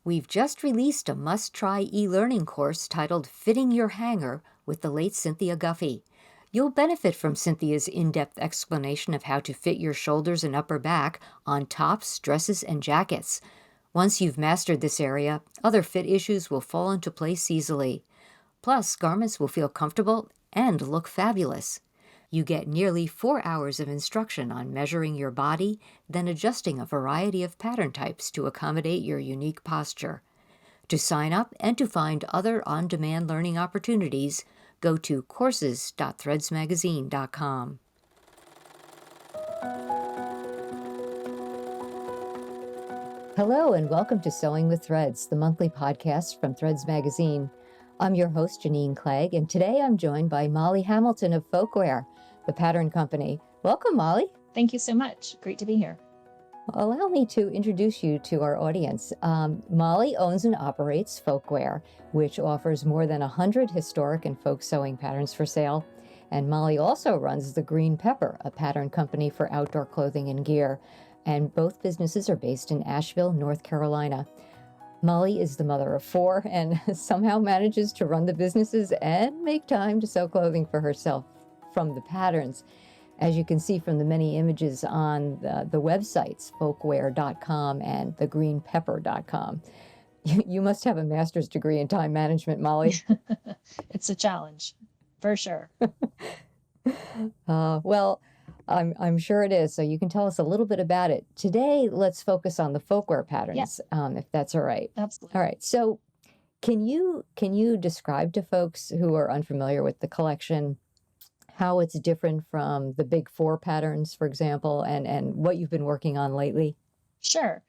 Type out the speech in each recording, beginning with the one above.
We've just released a must-try e-learning course titled Fitting Your Hanger with the late Cynthia Guffey. You'll benefit from Cynthia's in-depth explanation of how to fit your shoulders and upper back on tops, dresses, and jackets. Once you've mastered this area, other fit issues will fall into place easily. Plus, garments will feel comfortable and look fabulous. You get nearly 4 hours of instruction on measuring your body, then adjusting a variety of pattern types to accommodate your unique posture. To sign up and to find other on-demand learning opportunities, go to courses.threadsmagazine.com. Hello and welcome to Sewing with Threads, the monthly podcast from Threads Magazine. I'm your host, Janine Clegg, and today I'm joined by Molly Hamilton of Folkwear, the pattern company. Welcome, Molly. Thank you so much. Great to be here. Allow me to introduce you to our audience. Molly owns and operates Folkwear, which offers more than 100 historic and folk sewing patterns for sale. And Molly also runs the Green Pepper, a pattern company for outdoor clothing and gear. And both businesses are based in Asheville, North Carolina. Molly is the mother of 4 and somehow manages to run the businesses and make time to sew clothing for herself from the patterns. As you can see from the many images on the websites, folkwear.com and thegreenpepper.com. You must have a master's degree in time management, Molly. It's a challenge, for sure. Well, I'm sure it is. So you can tell us a little bit about it. Today, let's focus on the folkwear patterns, if that's all right. Absolutely. All right. So can you describe to folks who are unfamiliar with the collection how it's different from the big 4 patterns, for example, and what you've been working on lately? Sure.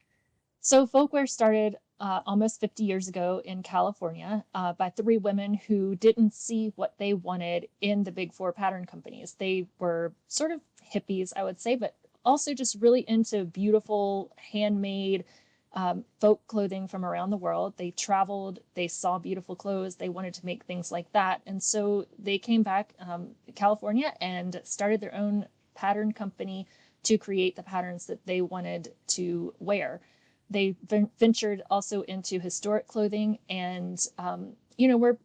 So Folkwear started almost 50 years ago in California by 3 women who didn't see what they wanted in the big 4 pattern companies. They were sort of hippies, I would say, but also just really into beautiful, handmade folk clothing from around the world. They traveled, they saw beautiful clothes, they wanted to make things like that. And so they came back to California and started their own pattern company to create the patterns that they wanted to wear. They ventured also into historic clothing, and we're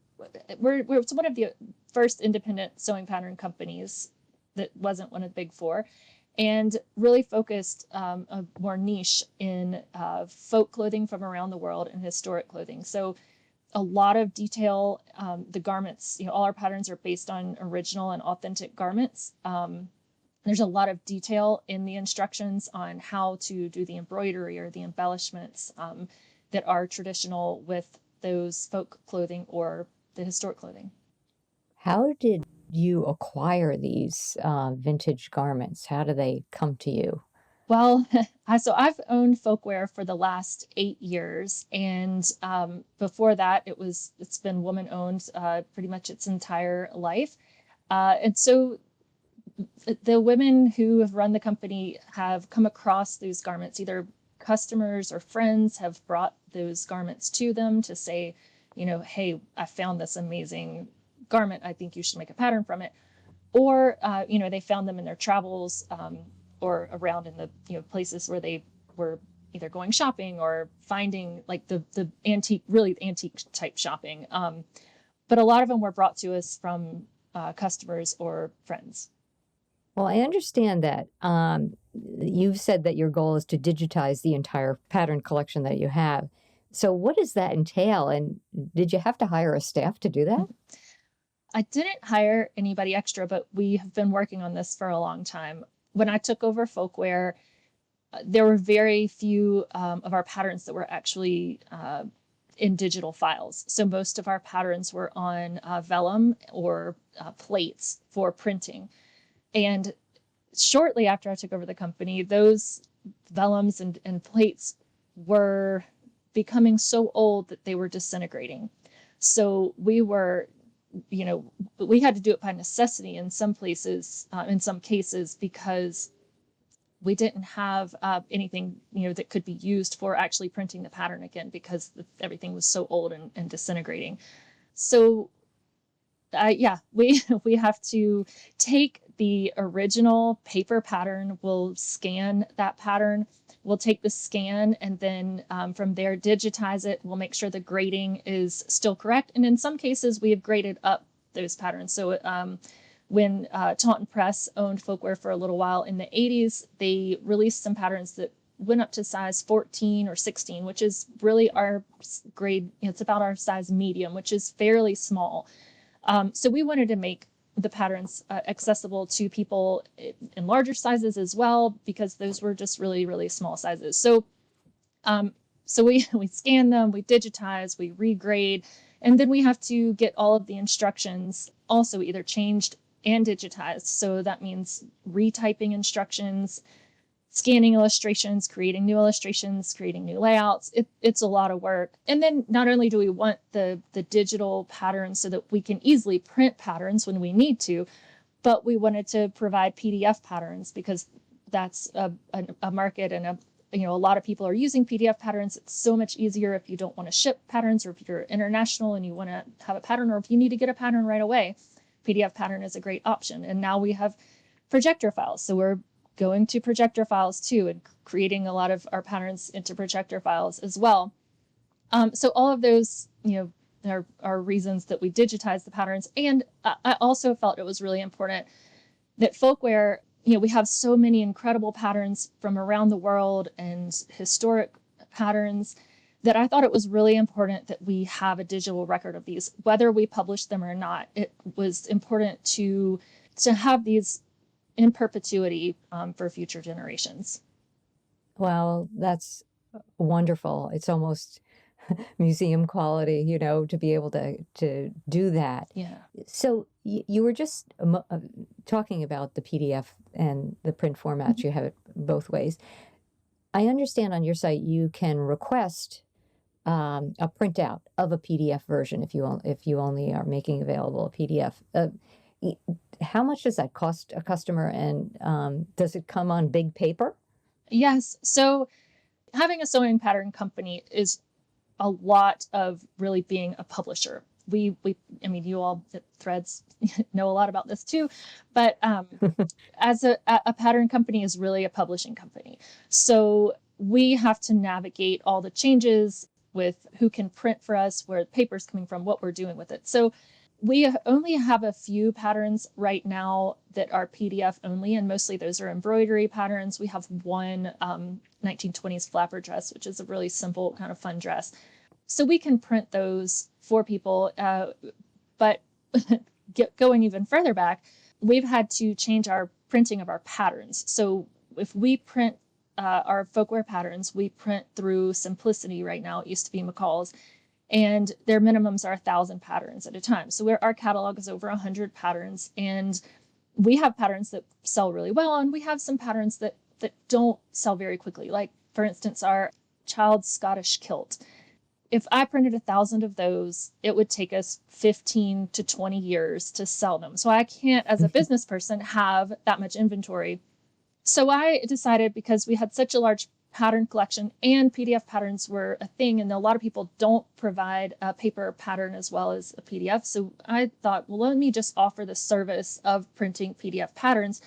one of the first independent sewing pattern companies that wasn't one of the big 4, and really focused a more niche in folk clothing from around the world and historic clothing. So a lot of detail. The garments, all our patterns are based on original and authentic garments. There's a lot of detail in the instructions on how to do the embroidery or the embellishments that are traditional with those folk clothing or the historic clothing. How did you acquire these vintage garments? How do they come to you? Well, so I've owned Folkwear for the last 8 years, and before that, it's been woman owned pretty much its entire life, and so the women who have run the company have come across those garments. Either customers or friends have brought those garments to them to say, hey, I found this amazing garment. I think you should make a pattern from it. Or, they found them in their travels or around in the places where they were either going shopping or finding like the antique, really antique type shopping. But a lot of them were brought to us from customers or friends. Well, I understand that you've said that your goal is to digitize the entire pattern collection that you have. So what does that entail? And did you have to hire a staff to do that? I didn't hire anybody extra, but we have been working on this for a long time. When I took over Folkwear, there were very few of our patterns that were actually in digital files. So most of our patterns were on vellum or plates for printing. And shortly after I took over the company, those vellums and plates were becoming so old that they were disintegrating. So we had to do it by necessity in some places, in some cases, because we didn't have anything, that could be used for actually printing the pattern again because everything was so old and disintegrating. So we have to take the original paper pattern. We'll scan that pattern. We'll take the scan and then from there digitize it. We'll make sure the grading is still correct. And in some cases, we have graded up those patterns. So when Taunton Press owned Folkwear for a little while in the 80s, they released some patterns that went up to size 14 or 16, which is really our grade. It's about our size medium, which is fairly small. So we wanted to make the patterns accessible to people in larger sizes as well, because those were just really, really small sizes. So we scan them, we digitize, we regrade, and then we have to get all of the instructions also either changed and digitized. So that means retyping instructions, scanning illustrations, creating new layouts. It's a lot of work. And then not only do we want the digital patterns so that we can easily print patterns when we need to, but we wanted to provide PDF patterns because that's a market, and a lot of people are using PDF patterns. It's so much easier if you don't want to ship patterns, or if you're international and you want to have a pattern, or if you need to get a pattern right away. PDF pattern is a great option. And now we have projector files. So we're going to projector files too, and creating a lot of our patterns into projector files as well. So all of those, are reasons that we digitize the patterns. And I also felt it was really important that Folkwear, we have so many incredible patterns from around the world and historic patterns, that I thought it was really important that we have a digital record of these, whether we publish them or not. It was important to have these in perpetuity for future generations. Well, that's wonderful. It's almost museum quality, to be able to do that. Yeah. So you were just talking about the PDF and the print formats. You have it both ways. I understand on your site you can request a printout of a PDF version if you only are making available a PDF. How much does that cost a customer, and does it come on big paper? Yes. So having a sewing pattern company is a lot of really being a publisher. You all at Threads know a lot about this too, but as a pattern company is really a publishing company. So we have to navigate all the changes with who can print for us, where the paper's coming from, what we're doing with it. So we only have a few patterns right now that are PDF only, and mostly those are embroidery patterns. We have one 1920s flapper dress, which is a really simple, kind of fun dress. So we can print those for people, but going even further back, we've had to change our printing of our patterns. So if we print our Folkwear patterns, we print through Simplicity right now. It used to be McCall's. And their minimums are 1,000 patterns at a time. So our catalog is over 100 patterns, and we have patterns that sell really well, and we have some patterns that don't sell very quickly. Like, for instance, our child's Scottish kilt. If I printed 1,000 of those, it would take us 15 to 20 years to sell them. So I can't, as a business person, have that much inventory. So I decided, because we had such a large pattern collection and PDF patterns were a thing, and a lot of people don't provide a paper pattern as well as a PDF. So I thought, well, let me just offer the service of printing PDF patterns.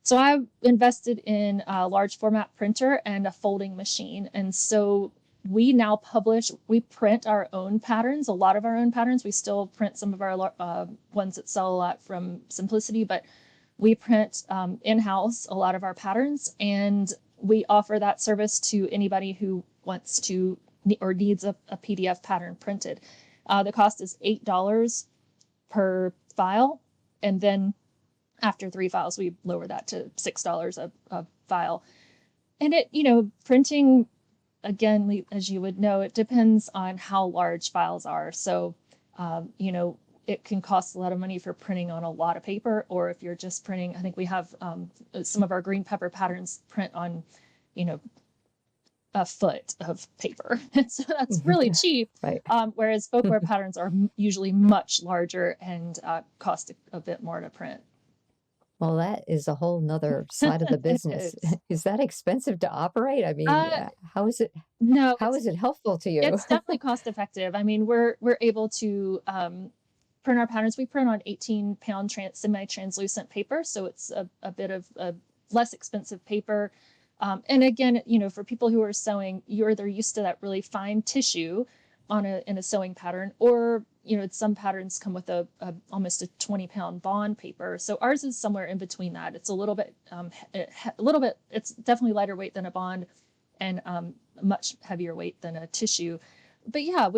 So I invested in a large format printer and a folding machine. And so we now we print our own patterns, a lot of our own patterns. We still print some of our ones that sell a lot from Simplicity, but we print in-house a lot of our patterns, and we offer that service to anybody who wants to or needs a PDF pattern printed. The cost is $8 per file. And then after 3 files, we lower that to $6 a file. And printing, again, as you would know, it depends on how large files are. So, it can cost a lot of money for printing on a lot of paper, or if you're just printing, I think we have some of our green pepper patterns print on, a foot of paper. And so that's really cheap. Right. Whereas Folkwear patterns are usually much larger and cost a bit more to print. Well, that is a whole nother side of the business. Is that expensive to operate? I mean, how is it? No, how is it helpful to you? It's definitely cost effective. I mean, we're able to print our patterns. We print on 18-pound semi-translucent paper, so it's a bit of a less expensive paper. And again, for people who are sewing, they're used to that really fine tissue in a sewing pattern, or some patterns come with almost a 20-pound bond paper. So ours is somewhere in between that. It's a little bit it's definitely lighter weight than a bond, and much heavier weight than a tissue. But yeah,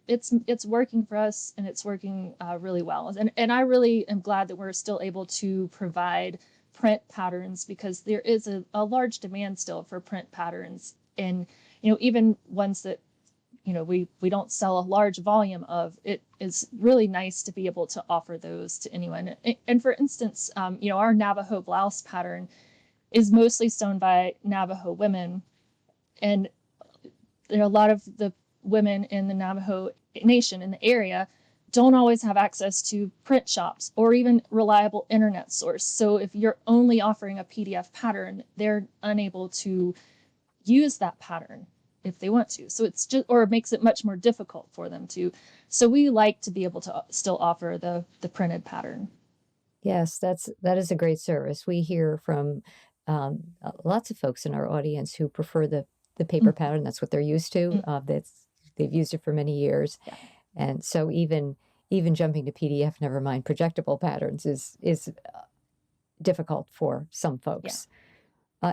it's working for us, and it's working really well. And I really am glad that we're still able to provide print patterns, because there is a large demand still for print patterns, and even ones that we don't sell a large volume of. It is really nice to be able to offer those to anyone. And for instance, our Navajo blouse pattern is mostly sewn by Navajo women, and a lot of the women in the Navajo Nation in the area don't always have access to print shops or even reliable internet source. So if you're only offering a PDF pattern, they're unable to use that pattern if they want to. So it's just, or it makes it much more difficult for them to. So we like to be able to still offer the printed pattern. Yes, that is a great service. We hear from lots of folks in our audience who prefer the paper pattern. That's what they're used to. They've used it for many years, Yeah. and so even jumping to PDF, never mind projectable patterns, is difficult for some folks.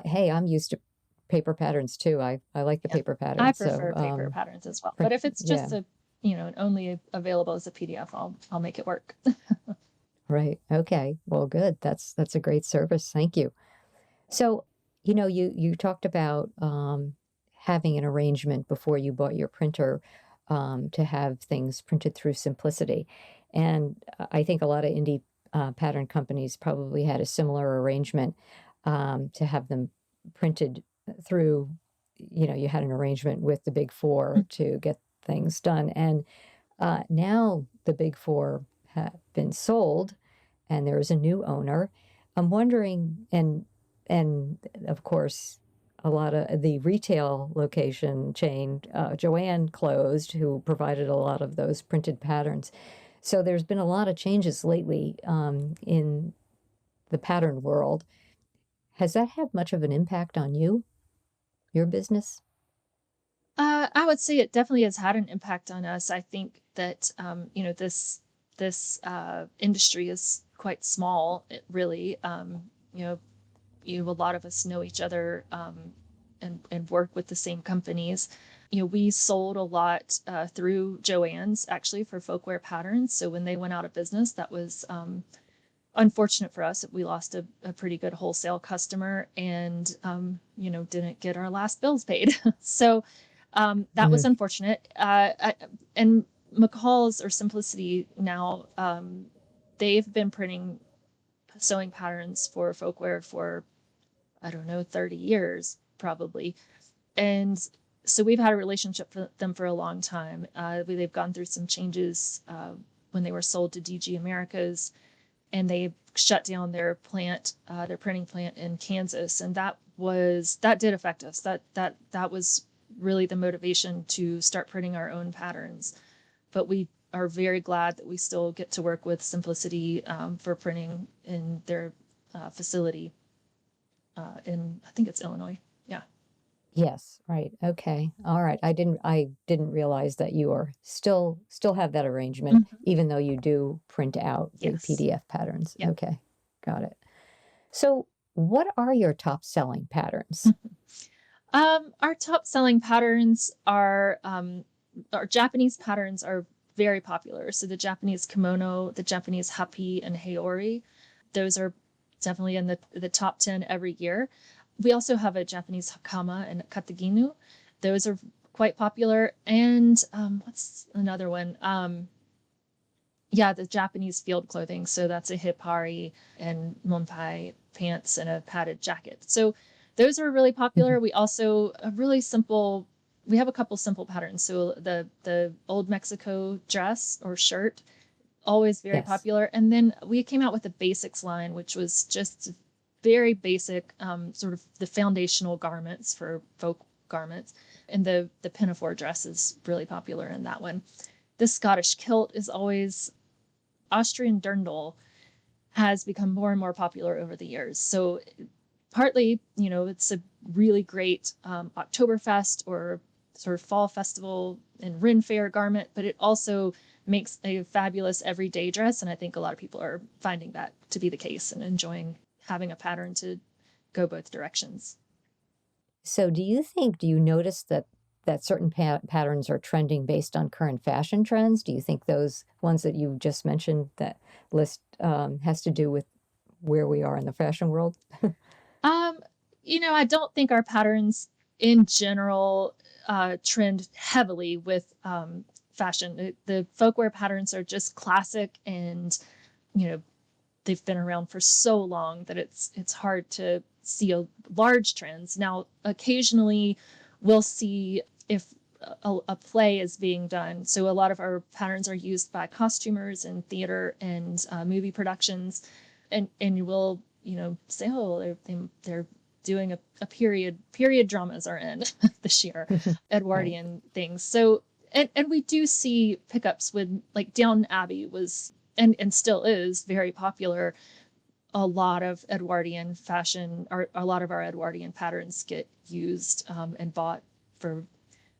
Hey, I'm used to paper patterns too. I like the paper patterns. I prefer paper patterns as well. But if it's just and only available as a PDF, I'll make it work. Right. Okay. Well, good. That's a great service. Thank you. So, you talked about having an arrangement before you bought your printer to have things printed through Simplicity. And I think a lot of indie pattern companies probably had a similar arrangement to have them printed through, you had an arrangement with the big four to get things done. And now the big four have been sold and there is a new owner. I'm wondering, and of course, a lot of the retail location chain, Joanne closed, who provided a lot of those printed patterns. So there's been a lot of changes lately in the pattern world. Has that had much of an impact on your business? I would say it definitely has had an impact on us. I think that this industry is quite small. It really, a lot of us know each other and work with the same companies. We sold a lot through Joann's, actually, for Folkwear patterns. So when they went out of business, that was unfortunate for us. We lost a pretty good wholesale customer, and didn't get our last bills paid. So that was unfortunate. And McCall's, or Simplicity now, they've been printing sewing patterns for Folkwear for, I don't know, 30 years probably. And so we've had a relationship with them for a long time. They've gone through some changes when they were sold to DG Americas, and they shut down their plant, their printing plant in Kansas. And that did affect us. That was really the motivation to start printing our own patterns. But we are very glad that we still get to work with Simplicity for printing in their facility in, I think it's Illinois. Yeah. Yes, right. Okay. All right. I didn't realize that you are still have that arrangement, even though you do print out the PDF patterns. Yeah. Okay. Got it. So what are your top selling patterns? Our top selling patterns are our Japanese patterns are very popular. So the Japanese kimono, the Japanese hapi, and haori, those are definitely in the top 10 every year. We also have a Japanese hakama and kataginu. Those are quite popular. And what's another one? The Japanese field clothing. So that's a hipari and monpai pants and a padded jacket. So those are really popular. We also we have a couple simple patterns. So the old Mexico dress or shirt, always very popular. And then we came out with the basics line, which was just very basic, sort of the foundational garments for folk garments. And the pinafore dress is really popular in that one. The Scottish kilt is always Austrian dirndl has become more and more popular over the years. So partly, it's a really great Oktoberfest or sort of fall festival and Ren Fair garment, but it also makes a fabulous everyday dress. And I think a lot of people are finding that to be the case and enjoying having a pattern to go both directions. So do you notice that certain patterns are trending based on current fashion trends? Do you think those ones that you just mentioned, that list, has to do with where we are in the fashion world? Um, I don't think our patterns in general trend heavily with fashion. The folkwear patterns are just classic, and you know they've been around for so long that it's hard to see large trends. Now, occasionally, we'll see if a play is being done. So a lot of our patterns are used by costumers in theater and movie productions, and you will say, oh, they're doing a period dramas are in this year, Right. Edwardian things. So and we do see pickups with, like, Downton Abbey was and still is very popular. A lot of Edwardian fashion, or a lot of our Edwardian patterns get used and bought for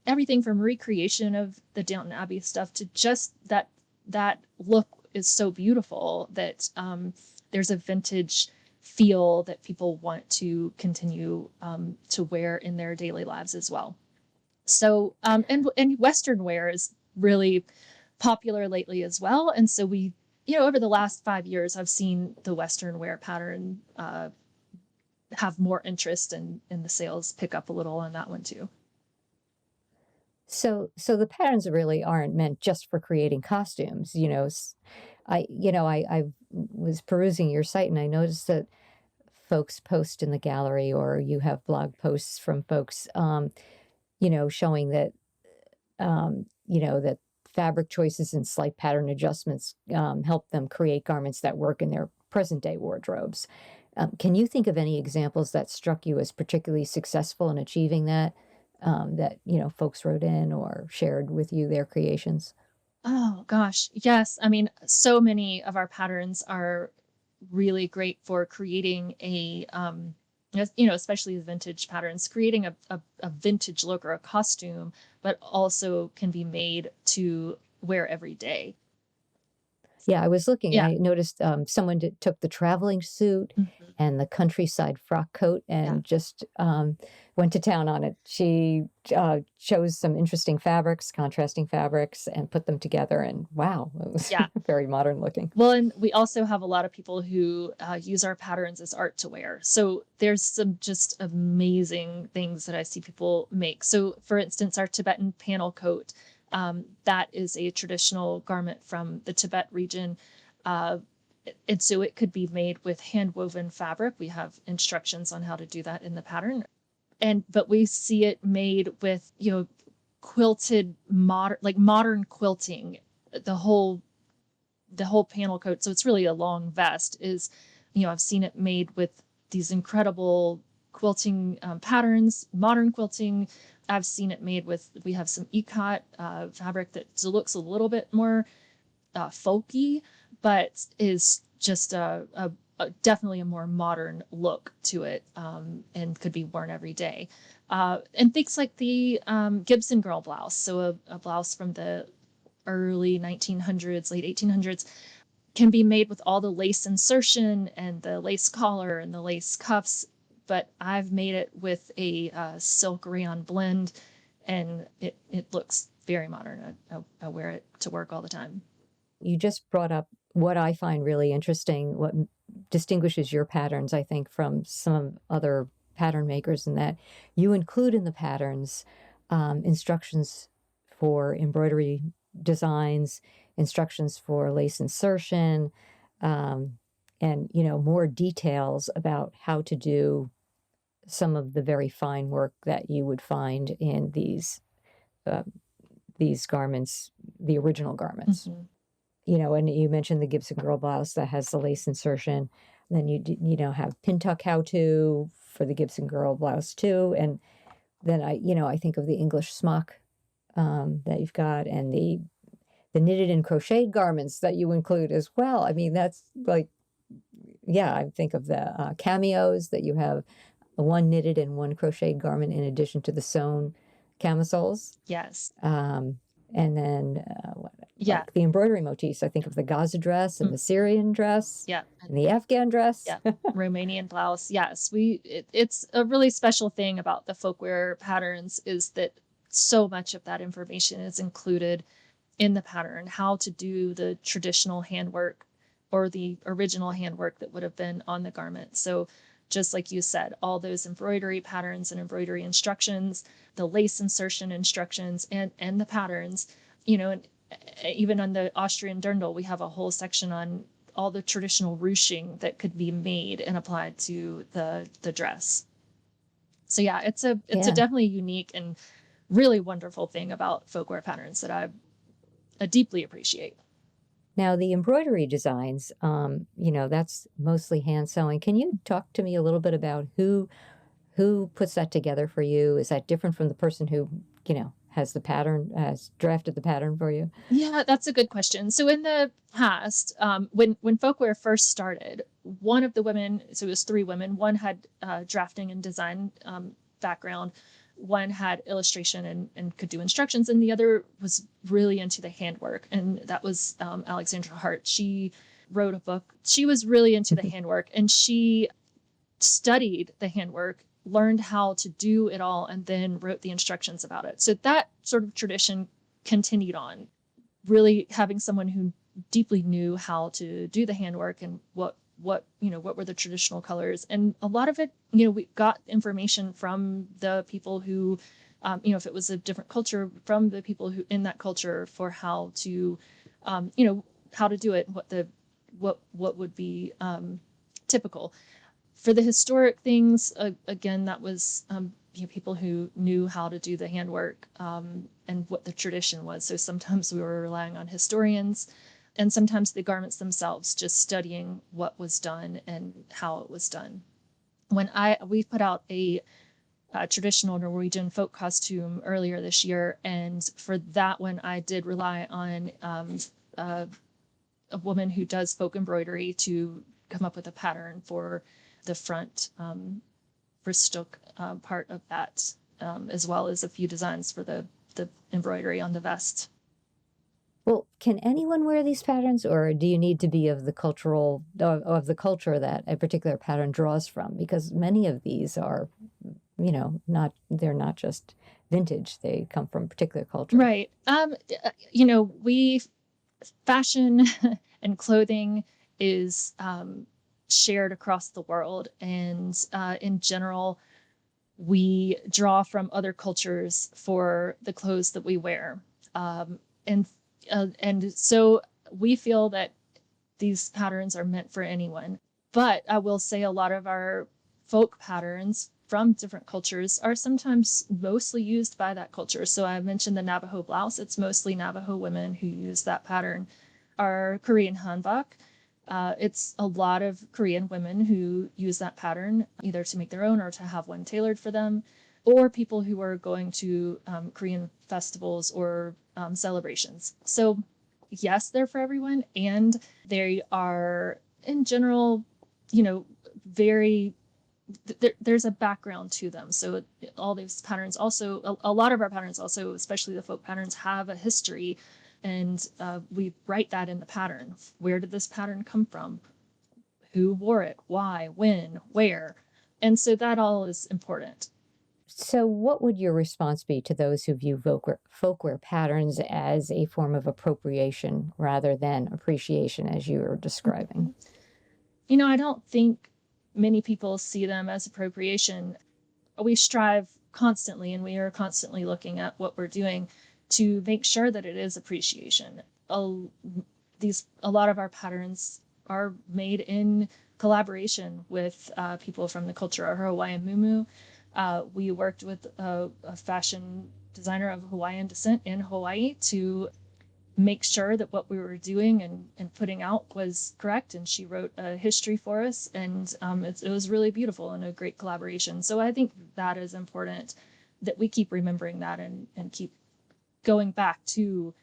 everything from recreation of the Downton Abbey stuff to just that look is so beautiful that there's a vintage feel that people want to continue to wear in their daily lives as well. So and Western wear is really popular lately as well, and so we over the last 5 years, I've seen the Western wear pattern have more interest, and the sales pick up a little on that one too. So the patterns really aren't meant just for creating costumes. I was perusing your site and I noticed that folks post in the gallery, or you have blog posts from folks, showing that, that fabric choices and slight pattern adjustments help them create garments that work in their present day wardrobes. Can you think of any examples that struck you as particularly successful in achieving that? That folks wrote in or shared with you their creations. Oh gosh, yes. I mean, so many of our patterns are really great for creating especially the vintage patterns, creating a vintage look or a costume, but also can be made to wear every day. Yeah, I was looking. Yeah. I noticed someone took the traveling suit Mhm. and the countryside frock coat Yeah. and just went to town on it. She chose some interesting fabrics, contrasting fabrics, and put them together. And wow, it was Yeah. very modern looking. Well, and we also have a lot of people who use our patterns as art to wear. So there's some just amazing things that I see people make. So, for instance, our Tibetan panel coat, that is a traditional garment from the Tibet region. Uh, and so it could be made with hand woven fabric. We have instructions on how to do that in the pattern. But we see it made with, quilted modern quilting. The whole the whole panel coat, so it's really a long vest, is, I've seen it made with these incredible quilting patterns, modern quilting. I've seen it made with, we have some ikat fabric that looks a little bit more folky, but is just definitely a more modern look to it, and could be worn every day. And things like the Gibson girl blouse, so a blouse from the early 1900s, late 1800s, can be made with all the lace insertion and the lace collar and the lace cuffs. But I've made it with a silk rayon blend, and it looks very modern. I wear it to work all the time. You just brought up what I find really interesting, what distinguishes your patterns, I think, from some other pattern makers, in that you include in the patterns instructions for embroidery designs, instructions for lace insertion, um, and more details about how to do some of the very fine work that you would find in uh, these garments, the original garments. Mm-hmm. And you mentioned the Gibson girl blouse that has the lace insertion. Then have pin tuck how to for the Gibson girl blouse too. And then I think of the English smock that you've got, and the knitted and crocheted garments that you include as well. I mean, that's like, yeah, I think of the cameos that you have one knitted and one crocheted garment in addition to the sewn camisoles. Yes. And then Yeah. like the embroidery motifs, I think of the Gaza dress and Mm, the Syrian dress yeah. and the Afghan dress. Yeah. Romanian blouse. Yes. It's a really special thing about the folkwear patterns is that so much of that information is included in the pattern, how to do the traditional handwork or the original handwork that would have been on the garment. So just like you said, all those embroidery patterns and embroidery instructions, the lace insertion instructions and the patterns, and even on the Austrian dirndl, we have a whole section on all the traditional ruching that could be made and applied to the dress. So yeah, it's a Yeah. definitely unique and really wonderful thing about folkwear patterns that I deeply appreciate. Now, the embroidery designs, that's mostly hand sewing. Can you talk to me a little bit about who puts that together for you? Is that different from the person who, has the pattern, has drafted the pattern for you? Yeah, that's a good question. So in the past, when folkwear first started, one of the women, so it was three women, one had drafting and design background, one had illustration and could do instructions, and the other was really into the handwork, and that was Alexandra Hart. She wrote a book. She was really into the handwork, and she studied the handwork, learned how to do it all, and then wrote the instructions about it. So that sort of tradition continued on, really having someone who deeply knew how to do the handwork and what were the traditional colors. And a lot of it, we got information from the people who, if it was a different culture, from the people who in that culture for how to, how to do it, what would be typical. For the historic things, again, that was people who knew how to do the handwork and what the tradition was. So sometimes we were relying on historians, and sometimes the garments themselves, just studying what was done and how it was done. We put out a traditional Norwegian folk costume earlier this year, and for that one, I did rely on a woman who does folk embroidery to come up with a pattern for the front Bristol part of that, as well as a few designs for the embroidery on the vest. Well, can anyone wear these patterns, or do you need to be of the culture that a particular pattern draws from? Because many of these are, they're not just vintage; they come from a particular culture. Right. We fashion and clothing is shared across the world, and in general, we draw from other cultures for the clothes that we wear, and so we feel that these patterns are meant for anyone. But I will say a lot of our folk patterns from different cultures are sometimes mostly used by that culture. So I mentioned the Navajo blouse. It's mostly Navajo women who use that pattern. Our Korean hanbok, it's a lot of Korean women who use that pattern either to make their own or to have one tailored for them, or people who are going to Korean festivals or celebrations. So yes, they're for everyone, and they are in general, very there's a background to them. So all these patterns also, a lot of our patterns also, especially the folk patterns, have a history, and we write that in the pattern. Where did this pattern come from? Who wore it? Why? When? Where? And so that all is important. So, what would your response be to those who view folkwear patterns as a form of appropriation rather than appreciation, as you were describing? I don't think many people see them as appropriation. We strive constantly, and we are constantly looking at what we're doing to make sure that it is appreciation. A lot of our patterns are made in collaboration with people from the culture. Our Hawaiian muumuu, we worked with a fashion designer of Hawaiian descent in Hawaii to make sure that what we were doing and putting out was correct. And she wrote a history for us, and it was really beautiful and a great collaboration. So I think that is important, that we keep remembering that and keep going back to,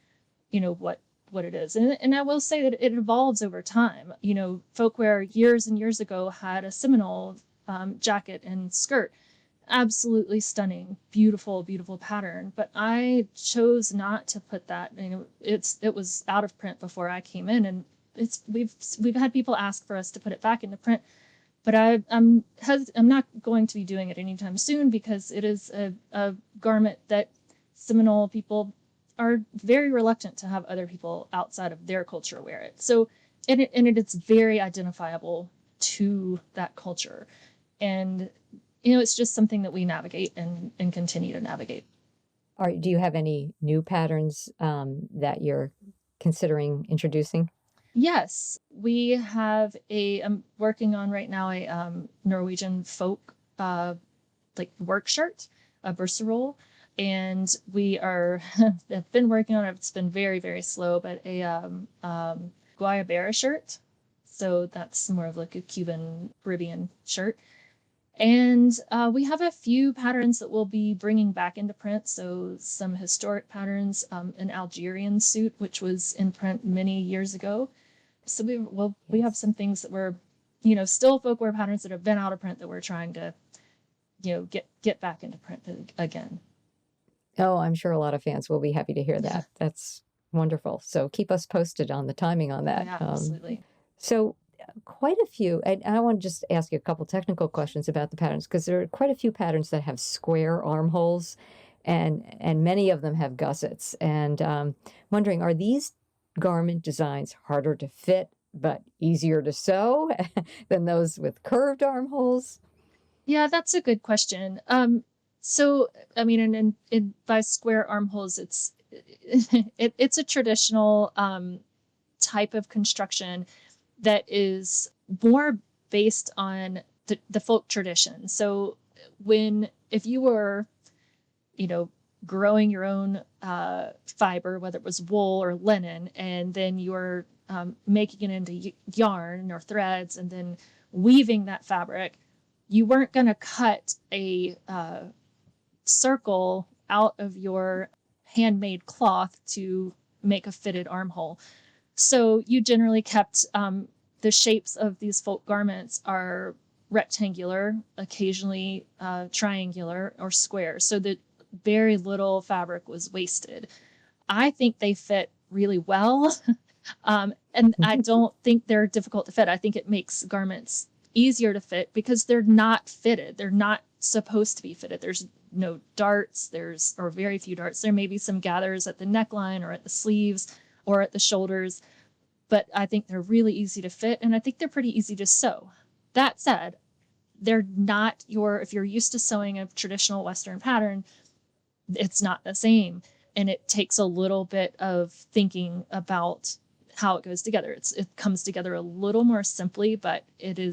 what what it is. And I will say that it evolves over time. You know, Folkwear years and years ago had a Seminole jacket and skirt. Absolutely stunning, beautiful, beautiful pattern. But I chose not to put that. You know, it was out of print before I came in, and we've had people ask for us to put it back into print. But I'm not going to be doing it anytime soon because it is a garment that Seminole people are very reluctant to have other people outside of their culture wear it. So, it's very identifiable to that culture. And, you know, it's just something that we navigate and continue to navigate. Do you have any new patterns that you're considering introducing? Yes, we have I'm working on right now a Norwegian folk like work shirt, a burserol, and we are have been working on it. It's been very, very slow, but a guayabera shirt. So that's more of like a Cuban Caribbean shirt. And we have a few patterns that we'll be bringing back into print. So some historic patterns, an Algerian suit, which was in print many years ago. So we have some things that were, you know, still folkwear patterns that have been out of print that we're trying to, you know, get back into print again. Oh, I'm sure a lot of fans will be happy to hear that. That's wonderful. So keep us posted on the timing on that. Yeah, absolutely. So quite a few, and I want to just ask you a couple technical questions about the patterns because there are quite a few patterns that have square armholes, and many of them have gussets. And wondering, are these garment designs harder to fit but easier to sew than those with curved armholes? Yeah, that's a good question. So I mean, in by square armholes, it's a traditional type of construction that is more based on the folk tradition. So if you were, you know, growing your own fiber, whether it was wool or linen, and then you were making it into yarn or threads, and then weaving that fabric, you weren't going to cut a circle out of your handmade cloth to make a fitted armhole. So you generally kept the shapes of these folk garments are rectangular, occasionally triangular or square, so that very little fabric was wasted. I think they fit really well. And I don't think they're difficult to fit. I think it makes garments easier to fit because they're not fitted. They're not supposed to be fitted. There's no darts, or very few darts. There may be some gathers at the neckline or at the sleeves or at the shoulders, but I think they're really easy to fit, and I think they're pretty easy to sew. That said, they're not if you're used to sewing a traditional Western pattern, it's not the same. And it takes a little bit of thinking about how it goes together. It comes together a little more simply, but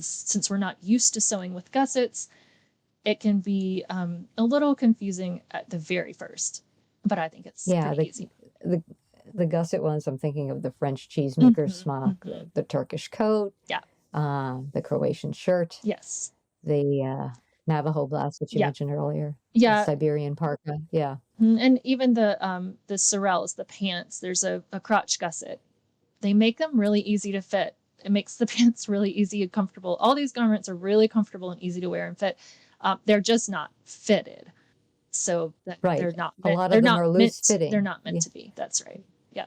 since we're not used to sewing with gussets, it can be a little confusing at the very first, but I think it's pretty easy. The gusset ones, I'm thinking of the French cheesemaker smock, mm-hmm. the Turkish coat, Yeah. The Croatian shirt, Yes. the Navajo blouse, which you mentioned earlier, the Yeah. Siberian parka. Yeah. And even the sorels, the pants, there's a crotch gusset. They make them really easy to fit. It makes the pants really easy and comfortable. All these garments are really comfortable and easy to wear and fit. They're just not fitted. So Right. they're not A lot of them are loose fitting. They're not meant to be. That's right. Yeah.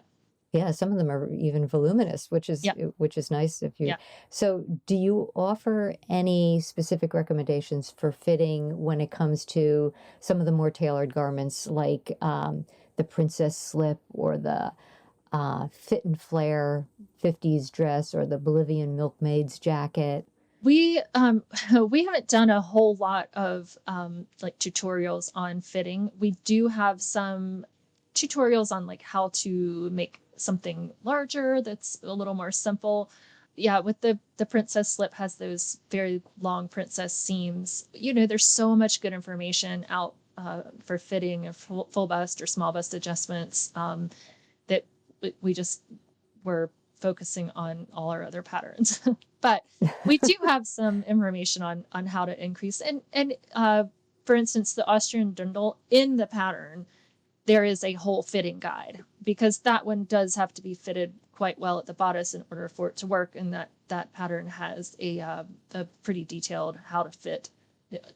Yeah, some of them are even voluminous, which is nice if you. Yeah. So, do you offer any specific recommendations for fitting when it comes to some of the more tailored garments, like the princess slip or the fit and flare 50s dress or the Bolivian milkmaid's jacket? We haven't done a whole lot of like tutorials on fitting. We do have some tutorials on like how to make something larger that's a little more simple. Yeah, with the princess slip has those very long princess seams. You know, there's so much good information out for fitting of full bust or small bust adjustments that we just were focusing on all our other patterns. But we do have some information on how to increase. And for instance, the Austrian dirndl in the pattern there is a whole fitting guide, because that one does have to be fitted quite well at the bodice in order for it to work. And that pattern has a pretty detailed how to fit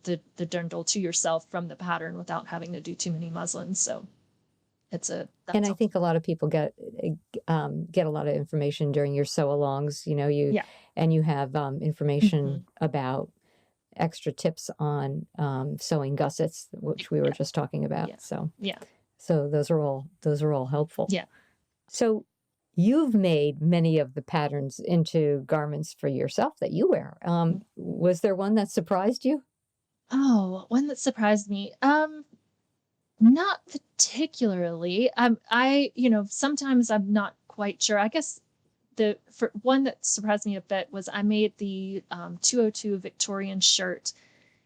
the dirndl to yourself from the pattern without having to do too many muslins. So and I think a lot of people get a lot of information during your sew-alongs. yeah. And you have information about extra tips on sewing gussets, which we were just talking about. Yeah. So those are all helpful. Yeah. So you've made many of the patterns into garments for yourself that you wear. Was there one that surprised you? Oh, one that surprised me. Not particularly. Sometimes I'm not quite sure. I guess for one that surprised me a bit was I made the 202 Victorian shirt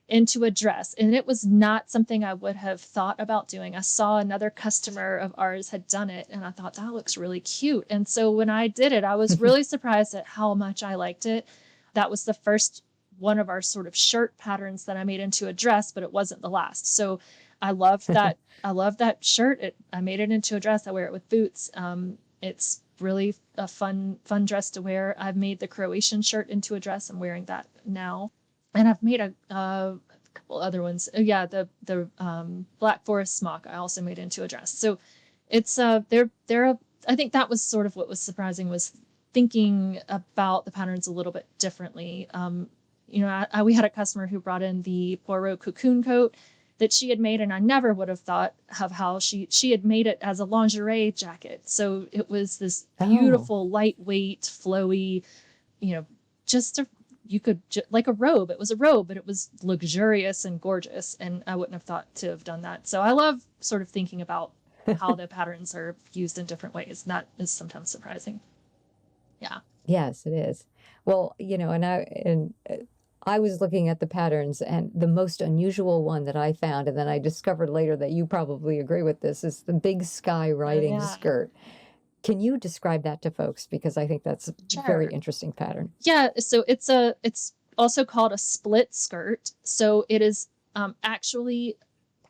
into a dress, and it was not something I would have thought about doing. I saw another customer of ours had done it, and I thought that looks really cute. And so when I did it, I was really surprised at how much I liked it. That was the first one of our sort of shirt patterns that I made into a dress, but it wasn't the last. So I loved that. I love that shirt. I made it into a dress. I wear it with boots. It's really a fun dress to wear. I've made the Croatian shirt into a dress. I'm wearing that now. And I've made a couple other ones. Oh, yeah, the Black Forest smock I also made into a dress. So it's they're I think that was sort of what was surprising, was thinking about the patterns a little bit differently. We had a customer who brought in the Poirot cocoon coat that she had made, and I never would have thought of how she had made it as a lingerie jacket. So it was this beautiful, lightweight, flowy, just like a robe. It was a robe, but it was luxurious and gorgeous, and I wouldn't have thought to have done that. So I love sort of thinking about how the patterns are used in different ways. And that is sometimes surprising. Yeah. Yes, it is. Well, and I was looking at the patterns, and the most unusual one that I found, and then I discovered later that you probably agree with this, is the big sky riding skirt. Can you describe that to folks? Because I think that's a very interesting pattern. Yeah, so it's also called a split skirt. So it is actually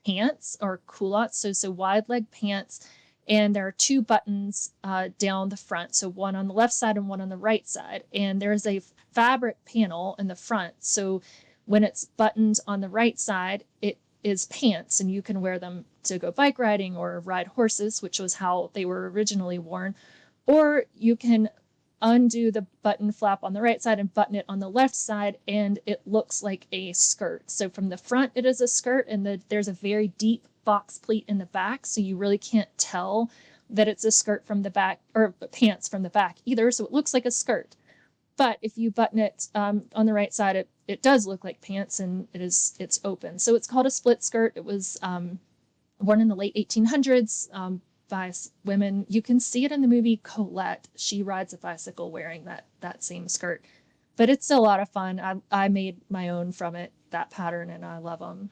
pants or culottes, so wide leg pants, and there are two buttons down the front, so one on the left side and one on the right side, and there's a fabric panel in the front. So when it's buttoned on the right side, it is pants, and you can wear them to go bike riding or ride horses, which was how they were originally worn, or you can undo the button flap on the right side and button it on the left side, and it looks like a skirt. So from the front, it is a skirt, and there's a very deep box pleat in the back, so you really can't tell that it's a skirt from the back, or pants from the back either, so it looks like a skirt. But if you button it on the right side, it does look like pants, and it's open. So it's called a split skirt. It was worn in the late 1800s by women. You can see it in the movie Colette. She rides a bicycle wearing that same skirt. But it's a lot of fun. I made my own from it, that pattern, and I love them.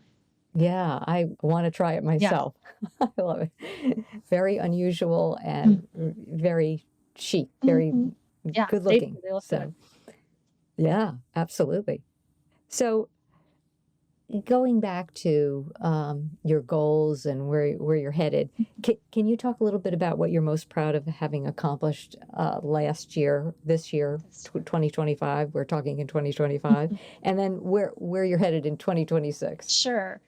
Yeah, I want to try it myself. Yeah. I love it. Very unusual and very chic, very good looking. They look good. Yeah, absolutely. So going back to your goals and where you're headed, can you talk a little bit about what you're most proud of having accomplished this year, 2025? We're talking in 2025, and then where you're headed in 2026. Sure.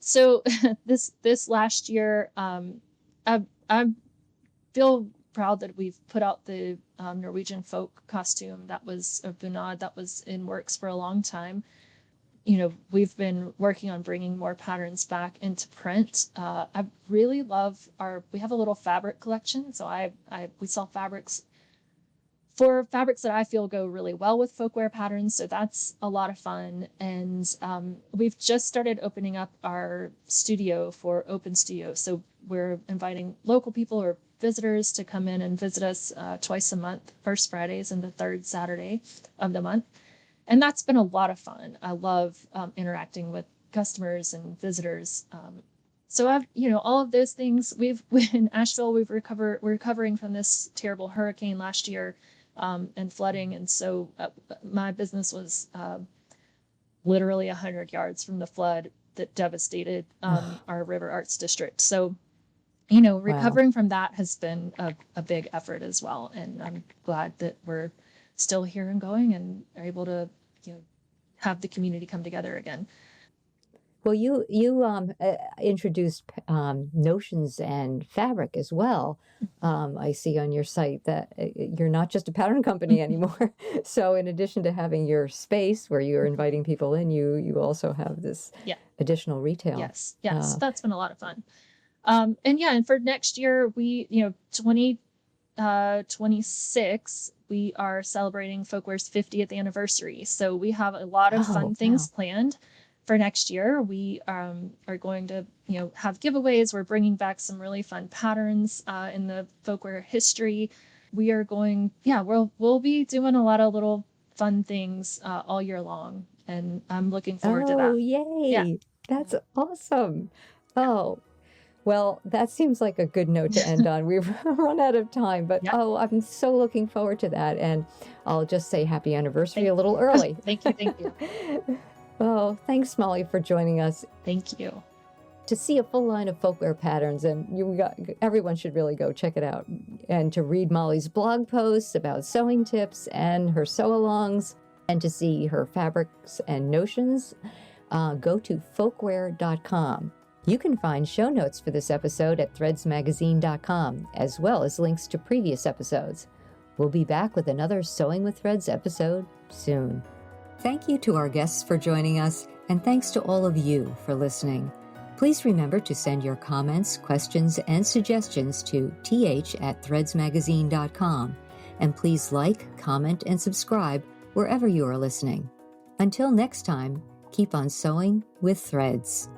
So this last year, I feel proud that we've put out the Norwegian folk costume that was a bunad that was in works for a long time. We've been working on bringing more patterns back into print. I really love we have a little fabric collection. So we sell fabrics that I feel go really well with folkwear patterns. So that's a lot of fun. And we've just started opening up our studio for Open Studio. So we're inviting local people or visitors to come in and visit us twice a month, first Fridays and the third Saturday of the month. And that's been a lot of fun. I love interacting with customers and visitors. So all of those things. In Asheville, we're recovering from this terrible hurricane last year and flooding. And so my business was literally 100 yards from the flood that devastated our River Arts District. So Wow. recovering from that has been a big effort as well. And I'm glad that we're still here and going and are able to, have the community come together again. Well, you introduced notions and fabric as well. I see on your site that you're not just a pattern company Mhm. anymore. So, in addition to having your space where you're Mhm. inviting people in, you also have this Yeah. additional retail. Yes. Yes. Uh, That's been a lot of fun. And for next year, 2026, we are celebrating Folkwear's 50th anniversary. So we have a lot of fun oh, things wow. planned for next year. We are going to, have giveaways. We're bringing back some really fun patterns in the Folkwear history. We are going, yeah, we'll be doing a lot of little fun things all year long, and I'm looking forward to Oh, that. Yeah. yay. That's awesome. Yeah. Oh, well, that seems like a good note to end on. We've run out of time, but Yeah. oh, I'm so looking forward to that. And I'll just say happy anniversary Thank a little you. early. Thank you. Thank you. Oh, thanks, Molly, for joining us. Thank you. To see a full line of folkwear patterns, and everyone should really go check it out. And to read Molly's blog posts about sewing tips and her sew-alongs, and to see her fabrics and notions, go to folkwear.com. You can find show notes for this episode at threadsmagazine.com, as well as links to previous episodes. We'll be back with another Sewing with Threads episode soon. Thank you to our guests for joining us, and thanks to all of you for listening. Please remember to send your comments, questions, and suggestions to th@threadsmagazine.com, and please like, comment, and subscribe wherever you are listening. Until next time, keep on sewing with threads.